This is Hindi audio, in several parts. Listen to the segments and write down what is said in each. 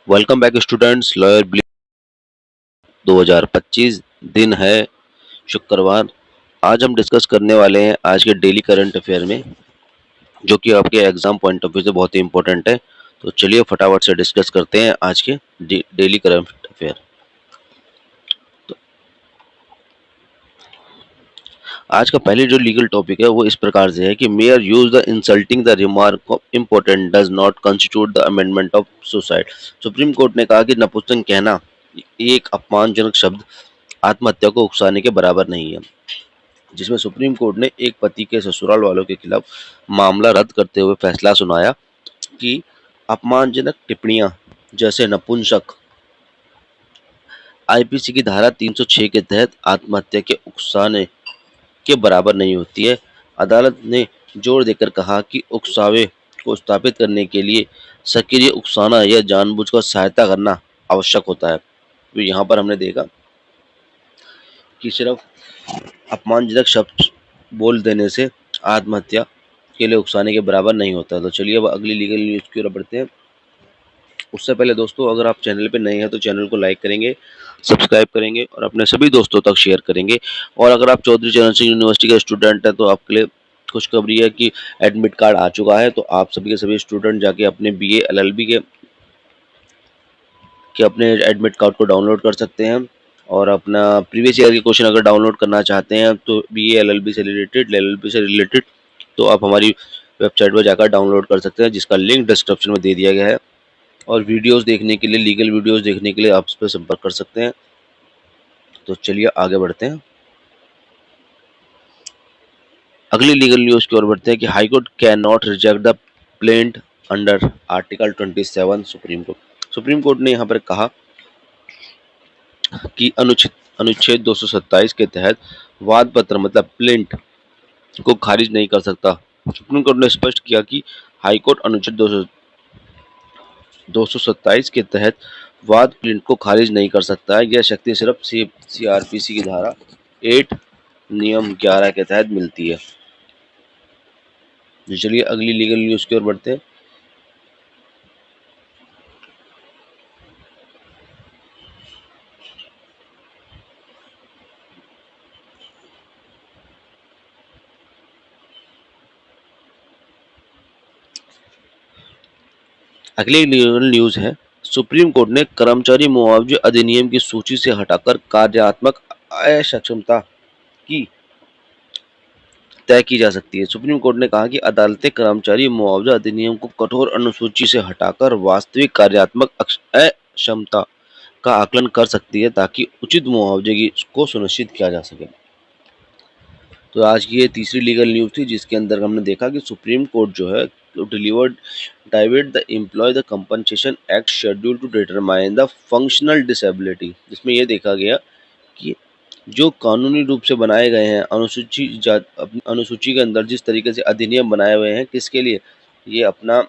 Welcome back students. लॉयर ब्ली 2025 दिन है शुक्रवार। आज हम डिस्कस करने वाले हैं आज के डेली करंट अफेयर में, जो कि आपके एग्जाम पॉइंट ऑफ व्यू से बहुत ही इंपॉर्टेंट है। तो चलिए फटाफट से डिस्कस करते हैं आज के डेली करंट अफेयर। तो आज का पहले जो लीगल टॉपिक है वो इस प्रकार से है कि mayor use the insulting the remark of important does not constitute the amendment of suicide. Supreme court ने कहा कि नपुंसक कहना एक अपमानजनक शब्द आत्महत्या को उकसाने के बराबर नहीं है, जिसमें सुप्रीम कोर्ट ने एक पति के ससुराल वालों के खिलाफ मामला रद्द करते हुए फैसला सुनाया कि अपमानजनक टिप्पणियां जैसे नपुंसक आईपीसी की धारा 306 के तहत आत्महत्या के उकसाने के बराबर नहीं होती है। अदालत ने जोर देकर कहा कि उकसावे को स्थापित करने के लिए सक्रिय उकसाना या जानबूझकर सहायता करना आवश्यक होता है। तो यहाँ पर हमने देखा कि सिर्फ अपमानजनक शब्द बोल देने से आत्महत्या के लिए उकसाने के बराबर नहीं होता। तो चलिए अब अगली लीगल न्यूज़ की ओर बढ़ते हैं। उससे पहले दोस्तों, अगर आप चैनल पे नए हैं तो चैनल को लाइक करेंगे, सब्सक्राइब करेंगे और अपने सभी दोस्तों तक शेयर करेंगे। और अगर आप चौधरी चरण सिंह यूनिवर्सिटी के स्टूडेंट हैं तो आपके लिए खुशखबरी है कि एडमिट कार्ड आ चुका है। तो आप सभी के सभी स्टूडेंट जाके अपने बीए एलएलबी के अपने एडमिट कार्ड को डाउनलोड कर सकते हैं और अपना प्रीवियस ईयर के क्वेश्चन अगर डाउनलोड करना चाहते हैं तो बीए एलएलबी से रिलेटेड तो आप हमारी वेबसाइट पर जाकर डाउनलोड कर सकते हैं, जिसका लिंक डिस्क्रिप्शन में दे दिया गया है। और वीडियोस देखने के लिए, लीगल वीडियोस देखने के लिए आप इस पर संपर्क कर सकते हैं। तो चलिए आगे बढ़ते हैं, अगली लीगल न्यूज़ की ओर बढ़ते हैं कि high court can not reject the plaint under article 27। Supreme court ने यहाँ पर कहा कि अनुच्छेद 227 के तहत वाद पत्र मतलब प्लेंट को खारिज नहीं कर सकता। सुप्रीम कोर्ट ने स्पष्ट किया कि हाईकोर्ट अनुच्छेद 227 के तहत वाद प्लेंट को खारिज नहीं कर सकता है। यह शक्ति सिर्फ सीआरपीसी की धारा 8 नियम 11 के तहत मिलती है। चलिए अगली लीगल न्यूज़ की ओर बढ़ते हैं। अगली लीगल न्यूज़ है, सुप्रीम कोर्ट ने कर्मचारी मुआवजे अधिनियम की सूची से हटाकर कार्यात्मक अक्षमता की तय की जा सकती है। सुप्रीम कोर्ट ने कहा कि अदालतें कर्मचारी मुआवजा अधिनियम को कठोर अनुसूची से हटाकर वास्तविक कार्यात्मक अक्षमता का आकलन कर सकती है ताकि उचित मुआवजे की को सुनिश्चित किया जा सके। तो आज की ये तीसरी लीगल न्यूज़ थी, जिसके अंदर हमने देखा कि सुप्रीम कोर्ट जो है delivered divert the employ the compensation act schedule to determine the functional disability, जिसमें यह देखा गया कि जो कानूनी रूप से बनाए गए हैं अनुसूची के अंदर जिस तरीके से अधिनियम बनाए हुए हैं, किसके लिए, ये अपना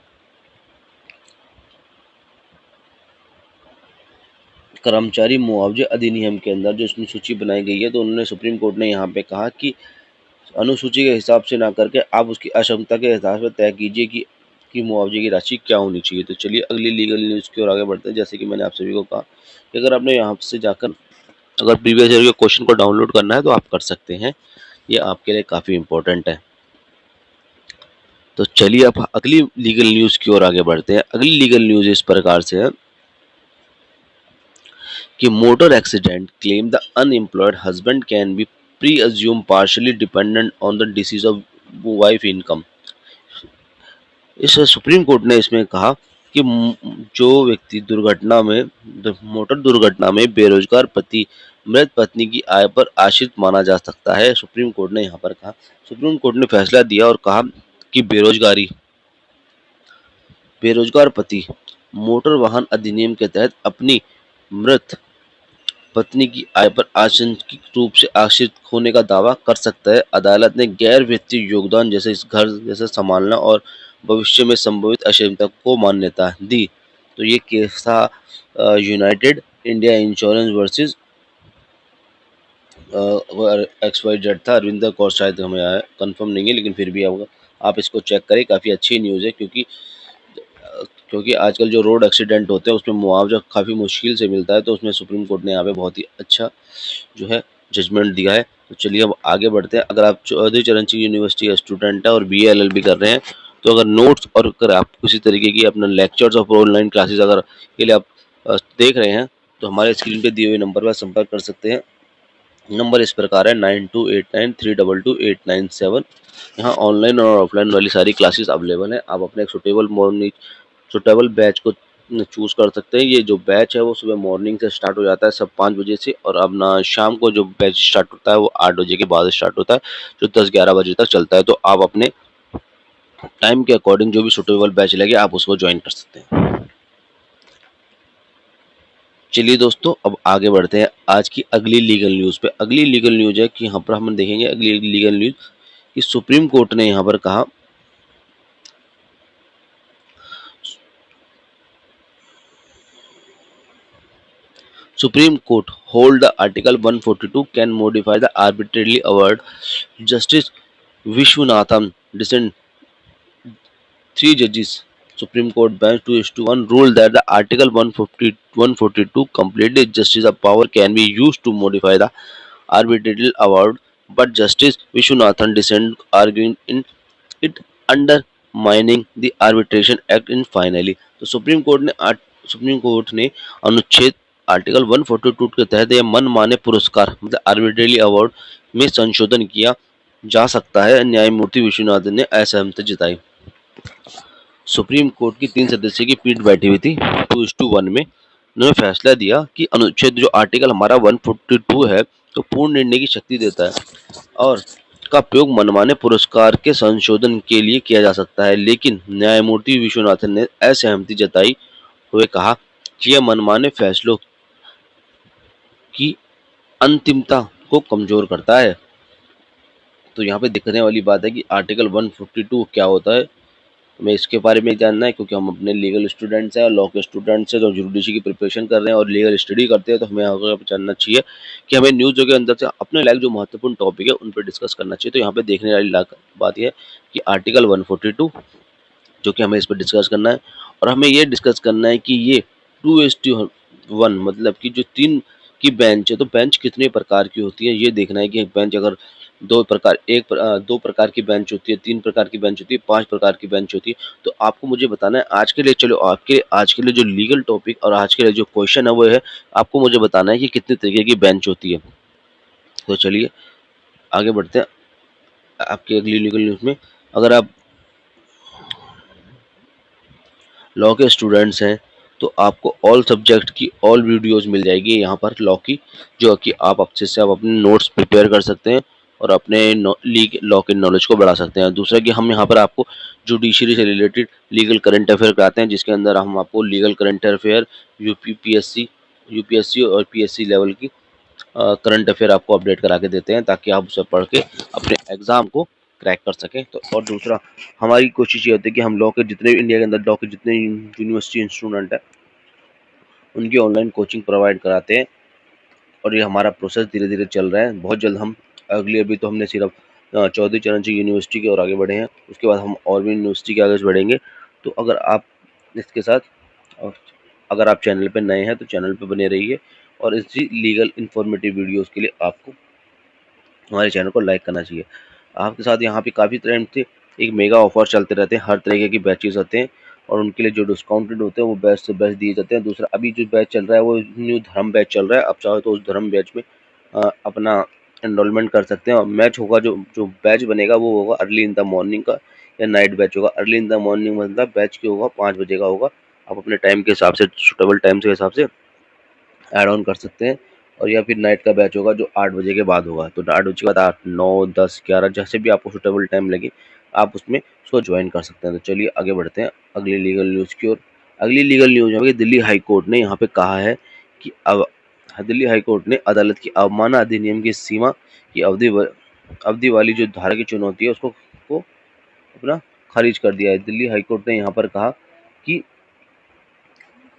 कर्मचारी मुआवजे अधिनियम के अंदर जो इसमें सूची बनाई गई है, तो उन्होंने सुप्रीम कोर्ट ने यहाँ पे कहा कि अनुसूची के हिसाब से ना करके आप उसकी अक्षमता के हिसाब से तय कीजिए कि मुआवजे की राशि क्या होनी चाहिए। तो चलिए अगली लीगल न्यूज़ की ओर आगे बढ़ते हैं। जैसे कि मैंने आप सभी को कहा कि अगर आपने यहाँ से जाकर अगर प्रीवियस ईयर के क्वेश्चन को डाउनलोड करना है तो आप कर सकते हैं, ये आपके लिए काफ़ी इम्पोर्टेंट है। तो चलिए अब अगली लीगल न्यूज़ की ओर आगे बढ़ते हैं। अगली लीगल न्यूज़ इस प्रकार से है कि motor accident claim the unemployed husband can be pre assume partially dependent on the disease of wife income. इस सुप्रीम कोर्ट ने इसमें कहा कि जो व्यक्ति मोटर दुर्घटना में बेरोजगार पति मृत पत्नी की आय पर आश्रित माना जा सकता है। सुप्रीम कोर्ट ने यहाँ पर कहा, सुप्रीम कोर्ट ने फैसला दिया और कहा कि बेरोजगार पति मोटर वाहन अधिनियम के तहत अपनी मृत पत्नी की आय पर आंशिक रूप से आश्रित होने का दावा कर सकता है। अदालत ने गैर वित्तीय योगदान जैसे इस घर जैसे संभालना और भविष्य में संभवित अक्षमता को मान्यता दी। तो ये केस था United India insurance versus XYZ था। अरविंदर कौर शायद हमें कंफर्म नहीं है, लेकिन फिर भी आप इसको चेक करें, काफ़ी अच्छी न्यूज़ है, क्योंकि क्योंकि आजकल जो रोड एक्सीडेंट होते हैं उसमें मुआवजा काफ़ी मुश्किल से मिलता है, तो उसमें सुप्रीम कोर्ट ने यहाँ पे बहुत ही अच्छा जो है जजमेंट दिया है। तो चलिए अब आगे बढ़ते हैं। अगर आप चौधरी चरण सिंह यूनिवर्सिटी का स्टूडेंट है और BA LLB कर रहे हैं, तो अगर नोट्स और अगर आप किसी तरीके की अपना लेक्चर्स और ऑनलाइन क्लासेस अगर के लिए आप देख रहे हैं, तो हमारे स्क्रीन पे दिए हुए नंबर पर संपर्क कर सकते हैं। नंबर इस प्रकार है 9289322897। यहाँ ऑनलाइन और ऑफलाइन वाली सारी क्लासेस अवेलेबल हैं। आप अपने एक सुटेबल बैच को चूज़ कर सकते हैं। ये जो बैच है वो सुबह मॉर्निंग से स्टार्ट हो जाता है, सब 5 बजे से, और अपना शाम को जो बैच स्टार्ट होता है वो 8 बजे के बाद स्टार्ट होता है, जो 10-11 बजे तक चलता है। तो आप अपने टाइम के अकॉर्डिंग जो भी सुटेबल बैच लगे आप उसको ज्वाइन कर सकते हैं। चलिए दोस्तों अब आगे बढ़ते हैं आज की अगली लीगल न्यूज़ पे। अगली लीगल न्यूज़ है कि यहाँ पर हम देखेंगे अगली लीगल न्यूज़ कि सुप्रीम कोर्ट ने यहाँ पर कहा Supreme Court hold the Article 142 can modify the arbitrarily award. Justice Vishwanathan dissent, 3 judges, Supreme Court bench 2:1 ruled that the Article 142 completely justice of power can be used to modify the arbitrary award, but Justice Vishwanathan dissent, arguing in it undermining the Arbitration Act in finally. तो सुप्रीम कोर्ट ने अनुच्छेद आर्टिकल 142 के तहत यह मनमाने पुरस्कार मतलब आर्बिट्रेरी अवार्ड में संशोधन किया जा सकता है। न्यायमूर्ति विश्वनाथन ने असहमति जताई। सुप्रीम कोर्ट की 3 सदस्यों की पीठ बैठी हुई थी 2:1 में। उन्होंने फैसला दिया कि अनुच्छेद जो आर्टिकल हमारा 142 है तो पूर्ण निर्णय की शक्ति देता है और का प्रयोग मनमाने पुरस्कार के संशोधन के लिए किया जा सकता है, लेकिन न्यायमूर्ति विश्वनाथन ने असहमति जताई हुए कहा कि यह मनमाने फैसलों की अंतिमता को कमजोर करता है। तो यहाँ पे दिखने वाली बात है कि आर्टिकल 142 क्या होता है, हमें इसके बारे में जानना है क्योंकि हम अपने लीगल स्टूडेंट्स हैं और लॉ के स्टूडेंट्स हैं जो जुडिशरी की प्रिपरेशन कर रहे हैं और लीगल स्टडी करते हैं। तो हमें यहाँ पे जानना चाहिए कि हमें न्यूज़ के अंदर से अपने लायक जो महत्वपूर्ण टॉपिक है उन पर डिस्कस करना चाहिए। तो यहाँ पे देखने वाली बात यह है कि आर्टिकल 142 जो कि हमें इस पर डिस्कस करना है और हमें ये डिस्कस करना है कि ये 2:1 मतलब कि जो 3 की बेंच है तो बेंच कितने प्रकार की होती है ये देखना है कि एक बेंच अगर दो प्रकार की बेंच होती है, 3 प्रकार की बेंच होती है, 5 प्रकार की बेंच होती है। तो आपको मुझे बताना है आज के लिए। चलो आपके आज के लिए जो लीगल टॉपिक और आज के लिए जो क्वेश्चन है वो है आपको मुझे बताना है कि कितने तरीके की बेंच होती है। तो चलिए आगे बढ़ते हैं आपकी अगली लीगल न्यूज़ में। अगर आप लॉ के स्टूडेंट्स हैं तो आपको ऑल सब्जेक्ट की ऑल वीडियोस मिल जाएगी यहाँ पर लॉ की, जो कि आप अच्छे से आप अपने नोट्स प्रिपेयर कर सकते हैं और अपने लॉ के नॉलेज को बढ़ा सकते हैं। दूसरा कि हम यहाँ पर आपको जुडिशरी से रिलेटेड लीगल करंट अफेयर कराते हैं, जिसके अंदर हम आपको लीगल करंट अफेयर यूपीएससी और पीएससी लेवल की करंट अफेयर आपको अपडेट करा के देते हैं ताकि आप उसे पढ़ के अपने एग्ज़ाम को क्रैक कर सकें। तो और दूसरा हमारी कोशिश ये होती है कि हम लॉ के जितने इंडिया के अंदर लॉ के जितने यूनिवर्सिटी स्टूडेंट है उनकी ऑनलाइन कोचिंग प्रोवाइड कराते हैं और ये हमारा प्रोसेस धीरे धीरे चल रहा है। बहुत जल्द हम अभी तो हमने सिर्फ चौधरी चरण सिंह यूनिवर्सिटी की ओर आगे बढ़े हैं, उसके बाद हम और भी यूनिवर्सिटी के आगे बढ़ेंगे। तो अगर आप इसके साथ अगर आप चैनल पर नए हैं तो चैनल पर बने रहिए और इसी लीगल इन्फॉर्मेटिव वीडियोज़ के लिए आपको हमारे चैनल को लाइक करना चाहिए। आपके साथ यहाँ पे काफ़ी टाइम से एक मेगा ऑफर चलते रहते हैं, हर तरीके की बैचेस होते हैं और उनके लिए जो डिस्काउंटेड होते हैं वो बेस्ट से बेस्ट दिए जाते हैं। दूसरा अभी जो बैच चल रहा है वो न्यू धर्म बैच चल रहा है, आप चाहो तो उस धर्म बैच में अपना एनरोलमेंट कर सकते हैं और मैच होगा जो जो बैच बनेगा वो होगा अर्ली इन द मॉर्निंग का या नाइट बैच होगा। अर्ली इन द मॉर्निंग मतलब बैच की होगा 5 बजे का होगा, आप अपने टाइम के हिसाब से सुटेबल टाइम के हिसाब से ऐड ऑन कर सकते हैं। और या फिर नाइट का बैच होगा जो 8 बजे के बाद होगा, तो 8 बजे के बाद 8, 9, 10, 11 जैसे भी आपको सुटेबल टाइम लगे आप उसमें उसको ज्वाइन कर सकते हैं। तो चलिए आगे बढ़ते हैं अगली लीगल न्यूज़ की ओर। अगली लीगल न्यूज़ है कि दिल्ली हाई कोर्ट ने यहाँ पे कहा है कि अब दिल्ली हाई कोर्ट ने अदालत की अवमानना अधिनियम की सीमा की अवधि वाली जो धारा की चुनौती है उसको अपना खारिज कर दिया है। दिल्ली हाई कोर्ट ने यहाँ पर कहा कि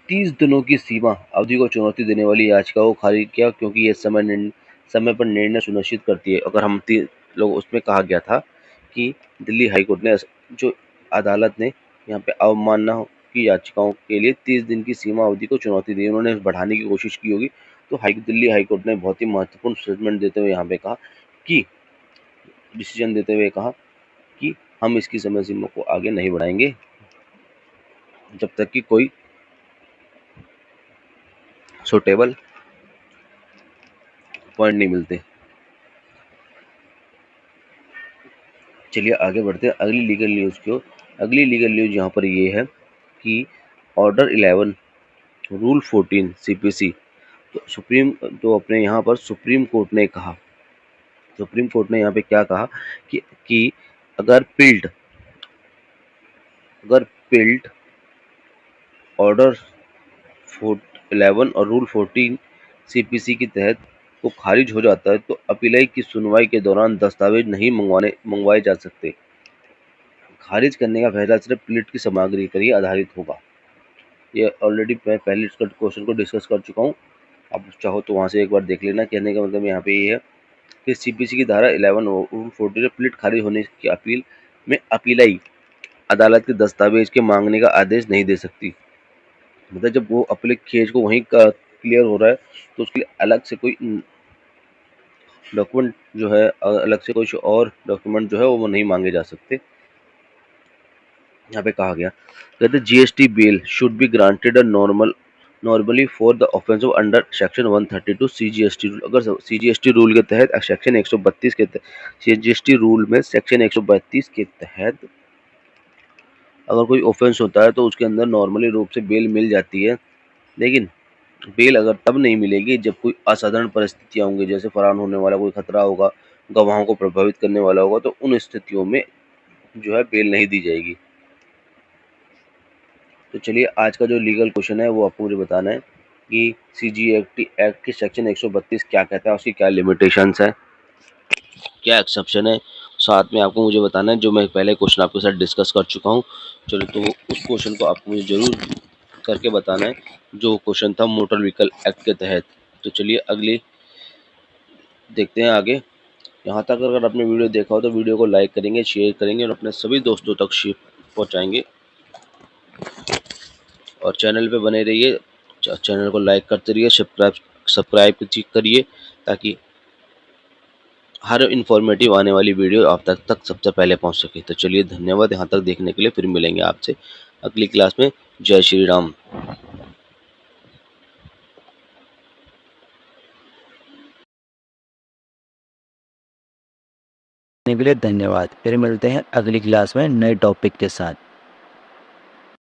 30 दिनों की सीमा अवधि को चुनौती देने वाली याचिका को खारिज किया क्योंकि यह समय पर निर्णय सुनिश्चित करती है। अगर हम लोग उसमें कहा गया था कि दिल्ली हाई कोर्ट ने जो अदालत ने यहाँ पे अवमानना की याचिकाओं के लिए 30 दिन की सीमा अवधि को चुनौती दी। उन्होंने बढ़ाने की कोशिश की होगी। तो दिल्ली हाई कोर्ट ने बहुत ही महत्वपूर्ण स्टेटमेंट देते हुए यहाँ पे कहा कि डिसीजन देते हुए कहा कि हम इसकी समय सीमा को आगे नहीं बढ़ाएंगे जब तक कि कोई सुटेबल पॉइंट नहीं मिलते। चलिए आगे बढ़ते हैं अगली लीगल न्यूज़ की ओर। अगली लीगल न्यूज़ यहाँ पर ये है कि ऑर्डर 11 रूल 14 सीपीसी तो अपने यहाँ पर सुप्रीम कोर्ट ने कहा, सुप्रीम कोर्ट ने यहाँ पे क्या कहा कि अगर पिल्ड ऑर्डर 11 और रूल 14 सीपीसी के तहत वो खारिज हो जाता है तो अपीलाई की सुनवाई के दौरान दस्तावेज नहीं मंगवाए जा सकते। खारिज करने का फैसला सिर्फ प्लेट की सामग्री पर ही आधारित होगा। ये ऑलरेडी मैं पहले इसका क्वेश्चन को डिस्कस कर चुका हूँ, आप चाहो तो वहाँ से एक बार देख लेना। कहने का मतलब यहाँ पे ये है कि सीपीसी की धारा 11 और रूल 14 प्लेट खारिज होने की अपील में अपीलाई अदालत के दस्तावेज के मांगने का आदेश नहीं दे सकती। मतलब जब वो अपने केस को वहीं का क्लियर हो रहा है तो उसके लिए अलग से कोई डॉक्यूमेंट जो है, अलग से कुछ और डॉक्यूमेंट जो है वो नहीं मांगे जा सकते। यहाँ पे कहा गया, कहते GST bail should be granted normally for the offence of under section 132 CGST rule. अगर सीजीएसटी रूल के तहत सेक्शन 132 के सीजीएसटी रूल में सेक्शन 132 के तहत अगर कोई ऑफेंस होता है तो उसके अंदर नॉर्मली रूप से बेल मिल जाती है। लेकिन बेल अगर तब नहीं मिलेगी जब कोई असाधारण परिस्थितियां होंगी, जैसे फरार होने वाला कोई खतरा होगा, गवाहों को प्रभावित करने वाला होगा, तो उन स्थितियों में जो है बेल नहीं दी जाएगी। तो चलिए आज का जो लीगल क्वेश्चन है वो आपको मुझे बताना है कि सीजीएसटी एक्ट के सेक्शन 132 क्या कहता है, उसकी क्या लिमिटेशंस है, क्या एक्सेप्शन है, साथ में आपको मुझे बताना है। जो मैं पहले क्वेश्चन आपके साथ डिस्कस कर चुका हूँ, चलो तो उस क्वेश्चन को आपको मुझे ज़रूर करके बताना है, जो क्वेश्चन था मोटर व्हीकल एक्ट के तहत। तो चलिए अगली देखते हैं आगे। यहाँ तक अगर आपने वीडियो देखा हो तो वीडियो को लाइक करेंगे, शेयर करेंगे और अपने सभी दोस्तों तक पहुँचाएंगे। और चैनल पे बने रहिए, चैनल को लाइक करते रहिए, सब्सक्राइब करिए ताकि हर इन्फॉर्मेटिव आने वाली वीडियो आप तक सबसे पहले पहुंच सके। तो चलिए धन्यवाद यहाँ तक देखने के लिए। फिर मिलेंगे आपसे अगली क्लास में। जय श्री राम। के लिए धन्यवाद। फिर मिलते हैं अगली क्लास में नए टॉपिक के साथ।